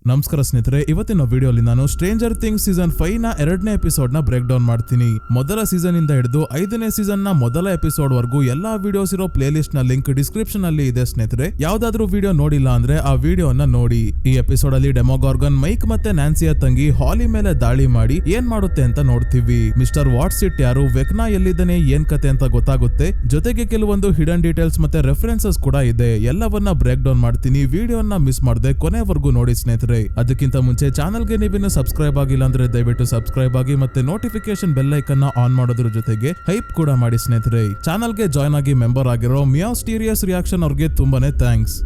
ನಮಸ್ಕಾರ ಸ್ನೇಹಿತರೆ, ಇವತ್ತಿನ ವಿಡಿಯೋಲಿ ನಾನು ಸ್ಟ್ರೇಂಜರ್ ಥಿಂಗ್ಸ್ ಸೀಸನ್ 5 ನ 2ನೇ ಎಪಿಸೋಡ್ ನ ಬ್ರೇಕ್ ಡೌನ್ ಮಾಡ್ತೀನಿ. ಮೊದಲ ಸೀಸನ್ ಇಂದ ಹಿಡಿದು 5ನೇ ಸೀಸನ್ ನ ಮೊದಲ ಎಪಿಸೋಡ್ ವರೆಗೂ ಎಲ್ಲಾ ವಿಡಿಯೋಸ್ ಇರೋ ಪ್ಲೇ ಲಿಸ್ಟ್ ನ ಲಿಂಕ್ ಡಿಸ್ಕ್ರಿಪ್ಷನ್ ಅಲ್ಲಿ ಇದೆ ಸ್ನೇಹಿತರೆ. ಯಾವ್ದಾದ್ರೂ ವಿಡಿಯೋ ನೋಡಿಲ್ಲ ಅಂದ್ರೆ ಆ ವಿಡಿಯೋನ ನೋಡಿ. ಈ ಎಪಿಸೋಡ್ ಅಲ್ಲಿ ಡೆಮೋಗಾರ್ಗನ್ ಮೈಕ್ ಮತ್ತೆ ನ್ಯಾನ್ಸಿಯ ತಂಗಿ ಹಾಲಿ ಮೇಲೆ ದಾಳಿ ಮಾಡಿ ಏನ್ ಮಾಡುತ್ತೆ ಅಂತ ನೋಡ್ತೀವಿ. ಮಿಸ್ಟರ್ ವಾಟ್ಸಿಟ್ ಯಾರು, ವೆಕ್ನಾ ಎಲ್ಲಿದ್ದಾನೆ, ಏನ್ ಕತೆ ಅಂತ ಗೊತ್ತಾಗುತ್ತೆ. ಜೊತೆಗೆ ಕೆಲವೊಂದು ಹಿಡನ್ ಡೀಟೇಲ್ಸ್ ಮತ್ತೆ ರೆಫರೆನ್ಸಸ್ ಕೂಡ ಇದೆ. ಎಲ್ಲವನ್ನ ಬ್ರೇಕ್ ಡೌನ್ ಮಾಡ್ತೀನಿ. ವಿಡಿಯೋನ ಮಿಸ್ ಮಾಡದೆ ಕೊನೆವರೆಗೂ ನೋಡಿ ಸ್ನೇಹಿತರೆ. ಅದಕ್ಕಿಂತ ಮುಂಚೆ ಚಾನಲ್ಗೆ ನೀವಿನ್ನು ಸಬ್ಸ್ಕ್ರೈಬ್ ಆಗಿಲ್ಲ ಅಂದ್ರೆ ದಯವಿಟ್ಟು ಸಬ್ಸ್ಕ್ರೈಬ್ ಆಗಿ ಮತ್ತೆ ನೋಟಿಫಿಕೇಶನ್ ಬೆಲ್ ಐಕನ್ ಆನ್ ಮಾಡೋದ್ರ ಜೊತೆಗೆ ಹೈಪ್ ಕೂಡ ಮಾಡಿ ಸ್ನೇಹಿತರೆ. ಚಾನಲ್ಗೆ ಜಾಯ್ನ್ ಆಗಿ ಮೆಂಬರ್ ಆಗಿರೋ ಮಿಯಾಸ್ಟೀರಿಯಸ್ ರಿಯಾಕ್ಷನ್ ಅವ್ರಿಗೆ ತುಂಬಾನೇ ಥ್ಯಾಂಕ್ಸ್.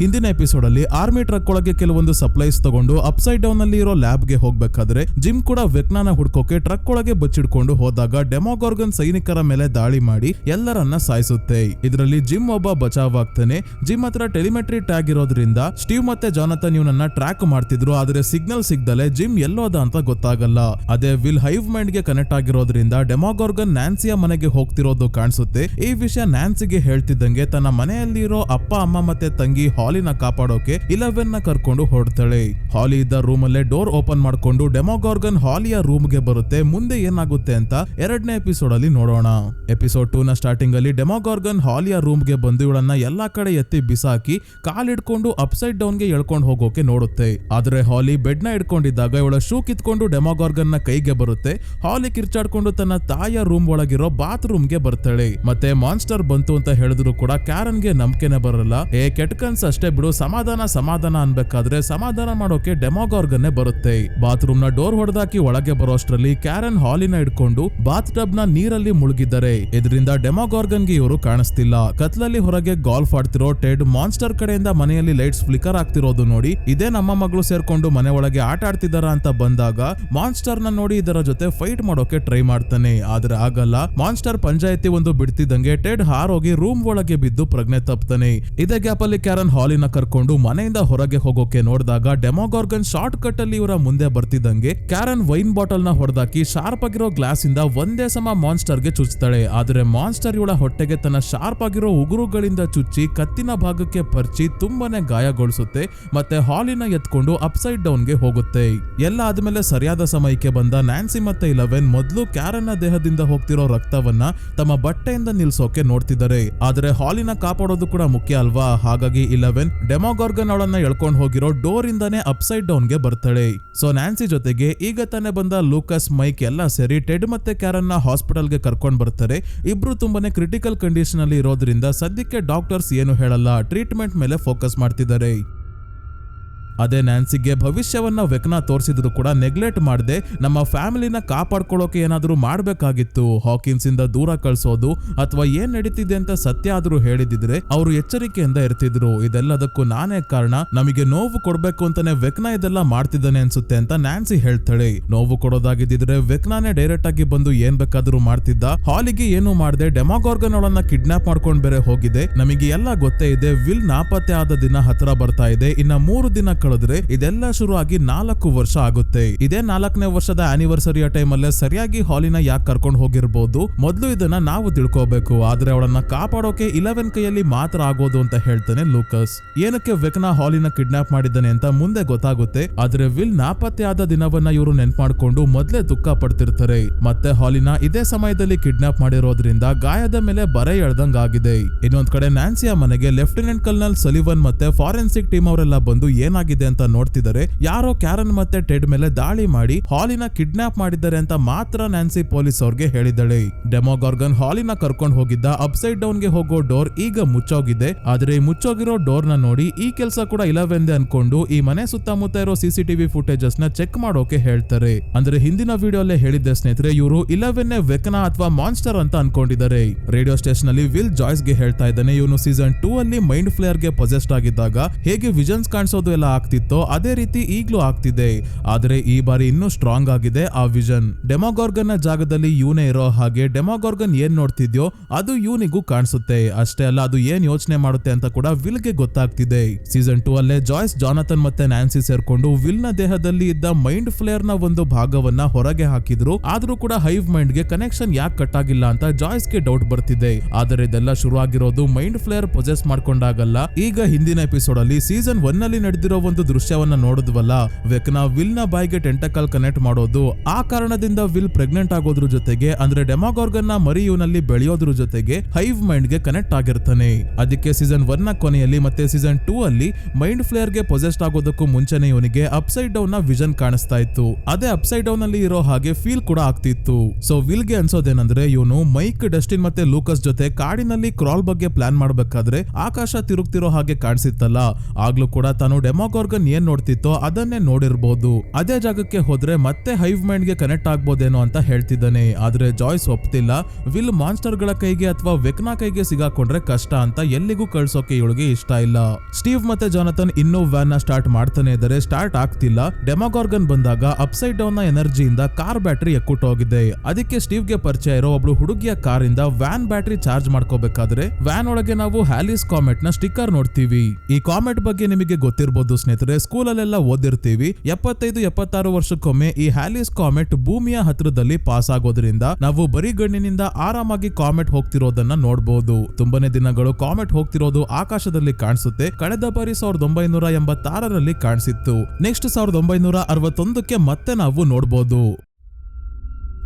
ಹಿಂದಿನ ಎಪಿಸೋಡ್ ಅಲ್ಲಿ ಆರ್ಮಿ ಟ್ರಕ್ ಒಳಗೆ ಕೆಲವೊಂದು ಸಪ್ಲೈಸ್ ತಗೊಂಡು ಅಪ್ಸೈಡ್ ಡೌನ್ ಅಲ್ಲಿ ಇರೋ ಲ್ಯಾಬ್ ಗೆ ಹೋಗ್ಬೇಕಾದ್ರೆ ಜಿಮ್ ಕೂಡ ವೆಕ್ನಾನ ಹುಡ್ಕೋಕೆ ಟ್ರಕ್ ಒಳಗೆ ಬಚ್ಚಿಡ್ಕೊಂಡು ಹೋದಾಗ ಡೆಮೋಗಾರ್ಗನ್ ಸೈನಿಕರ ಮೇಲೆ ದಾಳಿ ಮಾಡಿ ಎಲ್ಲರನ್ನ ಸಾಯಿಸುತ್ತೆ. ಇದರಲ್ಲಿ ಜಿಮ್ ಒಬ್ಬ ಬಚಾವ್ ಆಗ್ತಾನೆ. ಜಿಮ್ ಹತ್ರ ಟೆಲಿಮೆಟ್ರಿ ಟ್ಯಾಗ್ ಇರೋದ್ರಿಂದ ಸ್ಟೀವ್ ಮತ್ತೆ ಜಾನಥನ್ ಇವನನ್ನ ಟ್ರ್ಯಾಕ್ ಮಾಡ್ತಿದ್ರು. ಆದ್ರೆ ಸಿಗ್ನಲ್ ಸಿಗ್ದಲೆ ಜಿಮ್ ಎಲ್ಲೋದ ಅಂತ ಗೊತ್ತಾಗಲ್ಲ. ಅದೇ ವಿಲ್ ಹೈವ್ ಮೈಂಡ್ ಗೆ ಕನೆಕ್ಟ್ ಆಗಿರೋದ್ರಿಂದ ಡೆಮೋಗಾರ್ಗನ್ ನ್ಯಾನ್ಸಿಯ ಮನೆಗೆ ಹೋಗ್ತಿರೋದು ಕಾಣಿಸುತ್ತೆ. ಈ ವಿಷಯ ನ್ಯಾನ್ಸಿಗೆ ಹೇಳ್ತಿದ್ದಂಗೆ ತನ್ನ ಮನೆಯಲ್ಲಿರೋ ಅಪ್ಪ ಅಮ್ಮ ಮತ್ತೆ ತಂಗಿ ಹಾಲಿನ ಕಾಪಾಡೋಕೆ 11 ನ ಕರ್ಕೊಂಡು ಹೊರಡ್ತಾಳೆ. ಹಾಲಿ ಇದ್ದ ರೂಮ್ ಅಲ್ಲೇ ಡೋರ್ ಓಪನ್ ಮಾಡ್ಕೊಂಡು ಡೆಮೋಗಾರ್ಗನ್ ಹಾಲಿಯ ರೂಮ್ ಗೆ ಬರುತ್ತೆ. ಮುಂದೆ ಏನಾಗುತ್ತೆ ಅಂತ 2ನೇ ಎಪಿಸೋಡ್ ಅಲ್ಲಿ ನೋಡೋಣ. ಎಪಿಸೋಡ್ 2 ನ ಸ್ಟಾರ್ಟಿಂಗ್ ಅಲ್ಲಿ ಡೆಮೋಗಾರ್ಗನ್ ಹಾಲಿಯ ರೂಮ್ ಗೆ ಬಂದು ಇವಳನ್ನ ಎಲ್ಲಾ ಕಡೆ ಎತ್ತಿ ಬಿಸಾಕಿ ಕಾಲಿಡ್ಕೊಂಡು ಅಪ್ಸೈಡ್ ಡೌನ್ ಗೆ ಎಳ್ಕೊಂಡು ಹೋಗೋಕೆ ನೋಡುತ್ತೆ. ಆದ್ರೆ ಹಾಲಿ ಬೆಡ್ ನ ಇಟ್ಕೊಂಡಿದ್ದಾಗ ಇವಳ ಶೂ ಕಿತ್ಕೊಂಡು ಡೆಮೋಗಾರ್ಗನ್ ನ ಕೈಗೆ ಬರುತ್ತೆ. ಹಾಲಿ ಕಿರ್ಚಾಡ್ಕೊಂಡು ತನ್ನ ತಾಯಿಯ ರೂಮ್ ಒಳಗಿರೋ ಬಾತ್ರೂಮ್ ಗೆ ಬರ್ತಾಳೆ. ಮತ್ತೆ ಮಾನ್ಸ್ಟರ್ ಬಂತು ಅಂತ ಹೇಳಿದ್ರು ಕೂಡ ಕ್ಯಾರನ್ ಗೆ ನಂಬಿಕೆನೆ ಬರಲ್ಲ. ಕೆಟ್ಕನ್ಸ್ ಅಷ್ಟೇ ಬಿಡು, ಸಮಾಧಾನ ಅನ್ಬೇಕಾದ್ರೆ ಸಮಾಧಾನ ಮಾಡೋಕೆ ಡೆಮೋಗಾರ್ಗನ್ನೇ ಬರುತ್ತೆ. ಬಾತ್ರೂಮ್ ನ ಡೋರ್ ಹೊಡೆದಾಕಿ ಒಳಗೆ ಬರೋಷ್ಟ್ರಲ್ಲಿ ಕ್ಯಾರನ್ ಹಾಲಿನ ಇಟ್ಕೊಂಡು ಬಾತ್ ಟಬ್ ನ ನೀರಲ್ಲಿ ಮುಳುಗಿದ್ದಾರೆ. ಇದರಿಂದ ಡೆಮೋಗಾರ್ಗನ್ ಗೆ ಇವರು ಕಾಣಿಸ್ತಿಲ್ಲ. ಕತ್ಲಲ್ಲಿ ಹೊರಗೆ ಗಾಲ್ಫ್ ಆಡ್ತಿರೋ ಟೆಡ್ ಮಾನ್ಸ್ಟರ್ ಕಡೆಯಿಂದ ಮನೆಯಲ್ಲಿ ಲೈಟ್ಸ್ ಫ್ಲಿಕರ್ ಆಗ್ತಿರೋದು ನೋಡಿ ಇದೇ ನಮ್ಮ ಮಗಳು ಸೇರ್ಕೊಂಡು ಮನೆ ಒಳಗೆ ಆಟ ಆಡ್ತಿದಾರ ಅಂತ ಬಂದಾಗ ಮಾನ್ಸ್ಟರ್ ನ ನೋಡಿ ಇದರ ಜೊತೆ ಫೈಟ್ ಮಾಡೋಕೆ ಟ್ರೈ ಮಾಡ್ತಾನೆ. ಆದ್ರೆ ಆಗಲ್ಲ. ಮಾನ್ಸ್ಟರ್ ಪಂಚಾಯತಿ ಒಂದು ಬಿಡ್ತಿದ್ದಂಗೆ ಟೆಡ್ ಹಾರೋಗಿ ರೂಮ್ ಒಳಗೆ ಬಿದ್ದು ಪ್ರಜ್ಞೆ ತಪ್ತಾನೆ. ಇದೇ ಗ್ಯಾಪ್ ಅಲ್ಲಿ ಕ್ಯಾರನ್ ಹಾಲಿನ ಕರ್ಕೊಂಡು ಮನೆಯಿಂದ ಹೊರಗೆ ಹೋಗೋಕೆ ನೋಡಿದಾಗ ಡೆಮೋಗಾರ್ಗನ್ ಶಾರ್ಟ್ ಕಟ್ ಅಲ್ಲಿ ಇವರ ಮುಂದೆ ಬರ್ತಿದ್ದಂಗೆ ಕ್ಯಾರನ್ ವೈನ್ ಬಾಟಲ್ ನ ಹೊಡೆದಾಕಿ ಶಾರ್ಪ್ ಆಗಿರೋ ಗ್ಲಾಸ್ ಇಂದ ಒಂದೇ ಸಮ ಮಾನ್ಸ್ಟರ್ ಗೆ ಚುಚ್ತಾಳೆ. ಆದ್ರೆ ಮಾನ್ಸ್ಟರ್ ಇವಳ ಹೊಟ್ಟೆಗೆ ತನ್ನ ಶಾರ್ಪ್ ಆಗಿರೋ ಉಗುರುಗಳಿಂದ ಚುಚ್ಚಿ ಕತ್ತಿನ ಭಾಗಕ್ಕೆ ಪರ್ಚಿ ತುಂಬಾನೇ ಗಾಯಗೊಳಿಸುತ್ತೆ. ಮತ್ತೆ ಹಾಲಿನ ಎತ್ಕೊಂಡು ಅಪ್ಸೈಡ್ ಡೌನ್ ಗೆ ಹೋಗುತ್ತೆ. ಎಲ್ಲ ಆದ್ಮೇಲೆ ಸರಿಯಾದ ಸಮಯಕ್ಕೆ ಬಂದ ನ್ಯಾನ್ಸಿ ಮತ್ತೆ 11 ಮೊದಲು ಕ್ಯಾರನ್ ನ ದೇಹದಿಂದ ಹೋಗ್ತಿರೋ ರಕ್ತವನ್ನ ತಮ್ಮ ಬಟ್ಟೆಯಿಂದ ನಿಲ್ಸೋಕೆ ನೋಡ್ತಿದ್ದಾರೆ. ಆದ್ರೆ ಹಾಲಿನ ಕಾಪಾಡೋದು ಕೂಡ ಮುಖ್ಯ ಅಲ್ವಾ. ಹಾಗಾಗಿ 11 ಡೆಮೋಗಾರ್ಗನ್ ಅವಳನ್ನ ಎಳ್ಕೊಂಡು ಹೋಗಿರೋ ಡೋರ್ ಇಂದಾನೆ ಅಪ್ಸೈಡ್ ಡೌನ್ ಗೆ ಬರ್ತಾಳೆ. ಸೊ ನ್ಯಾನ್ಸಿ ಜೊತೆಗೆ ಈಗ ತಾನೇ ಬಂದ ಲೂಕಸ್, ಮೈಕ್ ಎಲ್ಲ ಸೇರಿ ಟೆಡ್ ಮತ್ತೆ ಕ್ಯಾರನ್ ನ ಹಾಸ್ಪಿಟಲ್ ಗೆ ಕರ್ಕೊಂಡ್ ಬರ್ತಾರೆ. ಇಬ್ರು ತುಂಬಾನೇ ಕ್ರಿಟಿಕಲ್ ಕಂಡೀಷನ್ ಅಲ್ಲಿ ಇರೋದ್ರಿಂದ ಸದ್ಯಕ್ಕೆ ಡಾಕ್ಟರ್ಸ್ ಏನು ಹೇಳಲ್ಲ, ಟ್ರೀಟ್ಮೆಂಟ್ ಮೇಲೆ ಫೋಕಸ್ ಮಾಡ್ತಿದ್ದಾರೆ. ಅದೇ ನ್ಯಾನ್ಸಿಗೆ ಭವಿಷ್ಯವನ್ನ ವೆಕ್ನಾ ತೋರಿಸಿದ್ರು ಕೂಡ ನೆಗ್ಲೆಕ್ಟ್ ಮಾಡದೆ ನಮ್ಮ ಫ್ಯಾಮಿಲಿನ ಕಾಪಾಡ್ಕೊಳ್ಳೋಕೆ ಏನಾದ್ರೂ ಮಾಡ್ಬೇಕಾಗಿತ್ತು. ಹಾಕಿನ್ಸ್ ಇಂದ ದೂರ ಕಳ್ಸೋದು ಅಥವಾ ಏನ್ ನಡೀತಿದೆ ಅಂತ ಸತ್ಯ ಆದ್ರೂ ಹೇಳಿದಿದ್ರೆ ಅವರು ಎಚ್ಚರಿಕೆಯಿಂದ ಇರ್ತಿದ್ರು. ಇದೆಲ್ಲದಕ್ಕೂ ನಾನೇ ಕಾರಣ, ನಮಗೆ ನೋವು ಕೊಡ್ಬೇಕು ಅಂತಾನೆ ವೆಕ್ನಾ ಇದೆಲ್ಲ ಮಾಡ್ತಿದ್ದಾನೆ ಅನ್ಸುತ್ತೆ ಅಂತ ನ್ಯಾನ್ಸಿ ಹೇಳ್ತಾಳೆ. ನೋವು ಕೊಡೋದಾಗಿದ್ದಿದ್ರೆ ವೆಕ್ನಾನೇ ಡೈರೆಕ್ಟ್ ಆಗಿ ಬಂದು ಏನ್ ಬೇಕಾದ್ರೂ ಮಾಡ್ತಿದ್ದ. ಹಾಲಿಗೆ ಏನು ಮಾಡದೆ ಡೆಮೋಗಾರ್ಗನ್ ಅವಳನ್ನ ಕಿಡ್ನಾಪ್ ಮಾಡ್ಕೊಂಡ್ ಬೇರೆ ಹೋಗಿದೆ. ನಮಗೆ ಎಲ್ಲ ಗೊತ್ತೇ ಇದೆ. ವಿಲ್ ನಾಪತ್ತೆ ಆದ ದಿನ ಹತ್ರ ಬರ್ತಾ ಇದೆ. ಇನ್ನ 3 ದಿನ ಕಳೆದ್ರೆ ಇದೆಲ್ಲ ಶುರು ಆಗಿ 4 ವರ್ಷ ಆಗುತ್ತೆ. ಇದೇ 4ನೇ ವರ್ಷದ ಆನಿವರ್ಸರಿಯ ಟೈಮ್ ಅಲ್ಲೇ ಸರಿಯಾಗಿ ಹಾಲಿನ ಯಾಕೆ ಕರ್ಕೊಂಡು ಹೋಗಿರ್ಬೋದು. ಮೊದಲು ಇದನ್ನ ನಾವು ತಿಳ್ಕೋಬೇಕು. ಆದ್ರೆ ಅವಳನ್ನ ಕಾಪಾಡೋಕೆ 11 ಕೈಯಲ್ಲಿ ಮಾತ್ರ ಆಗೋದು ಅಂತ ಹೇಳ್ತಾನೆ ಲೂಕಸ್. ಏನಕ್ಕೆ ವೆಕ್ನಾ ಹಾಲಿನ ಕಿಡ್ನಾಪ್ ಮಾಡಿದ್ದಾನೆ ಅಂತ ಮುಂದೆ ಗೊತ್ತಾಗುತ್ತೆ. ಆದ್ರೆ ವಿಲ್ ನಾಪತ್ತೆ ಆದ ದಿನವನ್ನ ಇವರು ನೆನ್ಪು ಮಾಡ್ಕೊಂಡು ಮೊದ್ಲೇ ದುಃಖ ಪಡ್ತಿರ್ತಾರೆ. ಮತ್ತೆ ಹಾಲಿನ ಇದೇ ಸಮಯದಲ್ಲಿ ಕಿಡ್ನಾಪ್ ಮಾಡಿರೋದ್ರಿಂದ ಗಾಯದ ಮೇಲೆ ಬರೆ ಎಳ್ದಂಗ್ ಆಗಿದೆ. ಇನ್ನೊಂದ್ ಕಡೆ ನ್ಯಾನ್ಸಿಯ ಮನೆಗೆ ಲೆಫ್ಟಿನೆಂಟ್ ಕರ್ನಲ್ ಸಲಿವನ್ ಮತ್ತೆ ಫಾರೆನ್ಸಿಕ್ ಟೀಮ್ ಅವರೆಲ್ಲ ಬಂದು ಏನಾಗಿದೆ ಅಂತ ನೋಡ್ತಿದ್ದಾರೆ. ಯಾರೋ ಕ್ಯಾರನ್ ಮತ್ತೆ ಟೆಡ್ ಮೇಲೆ ದಾಳಿ ಮಾಡಿ ಹಾಲಿನ ಕಿಡ್ನಾಪ್ ಮಾಡಿದ್ದಾರೆ ಅಂತ ಮಾತ್ರ ನ್ಯಾನ್ಸಿ ಪೊಲೀಸ್ ಅವ್ರಿಗೆ ಹೇಳಿದಳೆ. ಡೆಮೋಗಾರ್ಗನ್ ಹಾಲಿನ ಕರ್ಕೊಂಡು ಹೋಗಿದ್ದ ಅಪ್ಸೈಡ್ ಡೌನ್ ಗೆ ಹೋಗೋ ಡೋರ್ ಈಗ ಮುಚ್ಚೋಗಿದೆ. ಆದ್ರೆ ಮುಚ್ಚೋಗಿರೋ ಡೋರ್ ನ ನೋಡಿ ಈ ಕೆಲಸ ಕೂಡ 11 ಅನ್ಕೊಂಡು ಈ ಮನೆ ಸುತ್ತಮುತ್ತ ಇರೋ CCTV ಫುಟೇಜಸ್ ನ ಚೆಕ್ ಮಾಡೋಕೆ ಹೇಳ್ತಾರೆ. ಅಂದ್ರೆ ಹಿಂದಿನ ವಿಡಿಯೋಲ್ಲೇ ಹೇಳಿದ್ದೆ ಸ್ನೇಹಿತರೆ, ಇವರು 11 ವೆಕ್ನಾ ಅಥವಾ ಮಾನ್ಸ್ಟರ್ ಅಂತ ಅನ್ಕೊಂಡಿದ್ದಾರೆ. ರೇಡಿಯೋ ಸ್ಟೇಷನ್ ಅಲ್ಲಿ ವಿಲ್ ಜಾಯ್ಸ್ ಗೆ ಹೇಳ್ತಾ ಇದ್ದಾನೆ ಇವನು ಸೀಸನ್ 2 ಅಲ್ಲಿ ಮೈಂಡ್ ಫ್ಲೇಯರ್ ಗೆ ಪೊಸೆಸ್ಡ್ ಆಗಿದ್ದಾಗ ಹೇಗೆ ವಿಷನ್ಸ್ ಕಾಣಿಸೋದು ಎಲ್ಲ ಆಗ್ತಿತ್ತೋ ಅದೇ ರೀತಿ ಈಗ್ಲೂ ಆಗ್ತಿದೆ. ಆದ್ರೆ ಈ ಬಾರಿ ಇನ್ನೂ ಸ್ಟ್ರಾಂಗ್ ಆಗಿದೆ ಆ ವಿಷನ್. ಡೆಮೋಗಾರ್ಗನ್ ನ ಜಾಗದಲ್ಲಿ ಇವನೇ ಇರೋ ಹಾಗೆ ಡೆಮೋಗಾರ್ಗನ್ ಏನ್ ನೋಡ್ತಿದ್ಯೋ ಅದು ಇವನಿಗೂ ಕಾಣಿಸುತ್ತೆ. ಅಷ್ಟೇ ಅಲ್ಲ, ಅದು ಏನ್ ಯೋಚನೆ ಮಾಡುತ್ತೆ ಅಂತ ಕೂಡ ವಿಲ್ ಗೆ ಗೊತ್ತಾಗ್ತಿದೆ. ಸೀಸನ್ 2 ಅಲ್ಲೇ ಜಾಯ್ಸ್, ಜಾನಥನ್ ಮತ್ತೆ ನ್ಯಾನ್ಸಿ ಸೇರ್ಕೊಂಡು ವಿಲ್ ನ ದೇಹದಲ್ಲಿ ಇದ್ದ ಮೈಂಡ್ ಫ್ಲೇರ್ ನ ಒಂದು ಭಾಗವನ್ನ ಹೊರಗೆ ಹಾಕಿದ್ರು. ಆದ್ರೂ ಕೂಡ ಹೈವ್ ಮೈಂಡ್ ಗೆ ಕನೆಕ್ಷನ್ ಯಾಕೆ ಕಟ್ ಆಗಿಲ್ಲ ಅಂತ ಜಾಯ್ಸ್ ಗೆ ಡೌಟ್ ಬರ್ತಿದೆ. ಆದರೆ ಇದೆಲ್ಲ ಶುರು ಆಗಿರೋದು ಮೈಂಡ್ ಫ್ಲೇರ್ ಪೊಸೆಸ್ ಮಾಡ್ಕೊಂಡಾಗಲ್ಲ. ಈಗ ಹಿಂದಿನ ಎಪಿಸೋಡ್ ಅಲ್ಲಿ ಸೀಸನ್ 1 ಅಲ್ಲಿ ನಡೆದಿರೋ ಒಂದು ದೃಶ್ಯವನ್ನ ನೋಡಿದ್ವಲ್ಲ, ವೆಕ್ನಾ ವಿಲ್ ನ ಬಾಯಿಗೆ ಟೆಂಟಕಲ್ ಕನೆಕ್ಟ್ ಮಾಡೋದು. ಆ ಕಾರಣದಿಂದ ವಿಲ್ ಪ್ರೆಗ್ನೆಂಟ್ ಆಗೋದ್ರ ಜೊತೆಗೆ ಅಂದ್ರೆ ಡೆಮೋಗಾರ್ಗನ್ ನ ಮರಿ ಇವನಲ್ಲಿ ಬೆಳೆಯೋದ್ರ ಜೊತೆಗೆ ಹೈವ್ ಮೈಂಡ್ ಗೆ ಕನೆಕ್ಟ್ ಆಗಿರ್ತಾನೆ. ಅದಕ್ಕೆ ಸೀಸನ್ 1 ನ ಕೊನೆಯಲ್ಲಿ ಮತ್ತೆ ಸೀಸನ್ 2 ಅಲ್ಲಿ ಮೈಂಡ್ ಫ್ಲೇರ್ ಗೆ ಪೊಸೆಸ್ಟ್ ಆಗೋದಕ್ಕೂ ಮುಂಚೆನೆ ಇವನಿಗೆ ಅಪ್ಸೈಡ್ ಡೌನ್ ನ ವಿಷನ್ ಕಾಣಿಸ್ತಾ ಇತ್ತು. ಅದೇ ಅಪ್ಸೈಡ್ ಡೌನ್ ಅಲ್ಲಿ ಇರೋ ಹಾಗೆ ಫೀಲ್ ಕೂಡ ಆಗ್ತಿತ್ತು. ಸೊ ವಿಲ್ ಗೆ ಅನ್ಸೋದೇನಂದ್ರೆ ಇವನು ಮೈಕ್, ಡಸ್ಟಿನ್ ಮತ್ತೆ ಲೂಕಸ್ ಜೊತೆ ಕಾಡಿನಲ್ಲಿ ಕ್ರಾಲ್ ಬಗ್ಗೆ ಪ್ಲಾನ್ ಮಾಡ್ಬೇಕಾದ್ರೆ ಆಕಾಶ ತಿರುಗ್ತಿರೋ ಹಾಗೆ ಕಾಣಿಸಿತ್ತಲ್ಲ, ಆಗ್ಲೂ ಕೂಡ ತಾನು ಡೆಮೋಗಾರ್ಗನ್ ಏನ್ ನೋಡ್ತಿತ್ತೋ ಅದನ್ನೇ ನೋಡಿರ್ಬೋದು. ಅದೇ ಜಾಗಕ್ಕೆ ಹೋದ್ರೆ ಮತ್ತೆ ಹೈವ್ ಮೈಂಡ್ ಗೆ ಕನೆಕ್ಟ್ ಆಗ್ಬೋದೇನೋ ಅಂತ ಹೇಳ್ತಿದ್ದಾನೆ. ಆದ್ರೆ ಜಾಯ್ಸ್ ಒಪ್ತಿಲ್ಲ. ವಿಲ್ ಮಾನ್ಸ್ಟರ್ ಗಳ ಕೈಗೆ ಅಥವಾ ವೆಕ್ನಾ ಕೈಗೆ ಸಿಗಾಕೊಂಡ್ರೆ ಕಷ್ಟ ಅಂತ ಎಲ್ಲಿಗೂ ಕಳ್ಸೋಕೆ ಇವಳಿಗೆ ಇಷ್ಟ ಇಲ್ಲ. ಸ್ಟೀವ್ ಮತ್ತೆ ಜಾನಥನ್ ಇನ್ನೂ ವ್ಯಾನ್ ನ ಸ್ಟಾರ್ಟ್ ಮಾಡ್ತಾನೆ ಇದ್ದಾರೆ, ಸ್ಟಾರ್ಟ್ ಆಗ್ತಿಲ್ಲ. ಡೆಮೋಗಾರ್ಗನ್ ಬಂದಾಗ ಅಪ್ಸೈಡ್ ಡೌನ್ ನ ಎನರ್ಜಿಯಿಂದ ಕಾರ್ ಬ್ಯಾಟರಿ ಎಕ್ಕುಟ್ಟೋಗಿದೆ. ಅದಕ್ಕೆ ಸ್ಟೀವ್ ಗೆ ಪರಿಚಯ ಇರೋ ಒಬ್ಳು ಹುಡುಗಿಯ ಕಾರಿಂದ ವ್ಯಾನ್ ಬ್ಯಾಟರಿ ಚಾರ್ಜ್ ಮಾಡ್ಕೋಬೇಕಾದ್ರೆ ವ್ಯಾನ್ ಒಳಗೆ ನಾವು ಹ್ಯಾಲಿಸ್ ಕಾಮೆಟ್ ನ ಸ್ಟಿಕ್ಕರ್ ನೋಡ್ತೀವಿ. ಈ ಕಾಮೆಟ್ ಬಗ್ಗೆ ನಿಮಗೆ ಗೊತ್ತಿರಬಹುದು ಸ್ನೇಹಿತರೆ, ಸ್ಕೂಲ್ ಅಲ್ಲೆಲ್ಲ ಓದಿರ್ತೀವಿ. 75-76 ವರ್ಷಕ್ಕೊಮ್ಮೆ ಈ ಹ್ಯಾಲಿಸ್ ಕಾಮೆಟ್ ಭೂಮಿಯ ಹತ್ರದಲ್ಲಿ ಪಾಸ್ ಆಗೋದ್ರಿಂದ ನಾವು ಬರಿಗಣ್ಣಿನಿಂದ ಆರಾಮಾಗಿ ಕಾಮೆಟ್ ಹೋಗ್ತಿರೋದನ್ನ ನೋಡಬಹುದು. ತುಂಬಾನೇ ದಿನಗಳು ಕಾಮೆಟ್ ಹೋಗ್ತಿರೋದು ಆಕಾಶದಲ್ಲಿ ಕಾಣಿಸುತ್ತೆ. ಕಳೆದ ಬಾರಿ 1986ರಲ್ಲಿ ಕಾಣಿಸಿತ್ತು. ನೆಕ್ಸ್ಟ್ 1961ಕ್ಕೆ ಮತ್ತೆ ನಾವು ನೋಡಬಹುದು.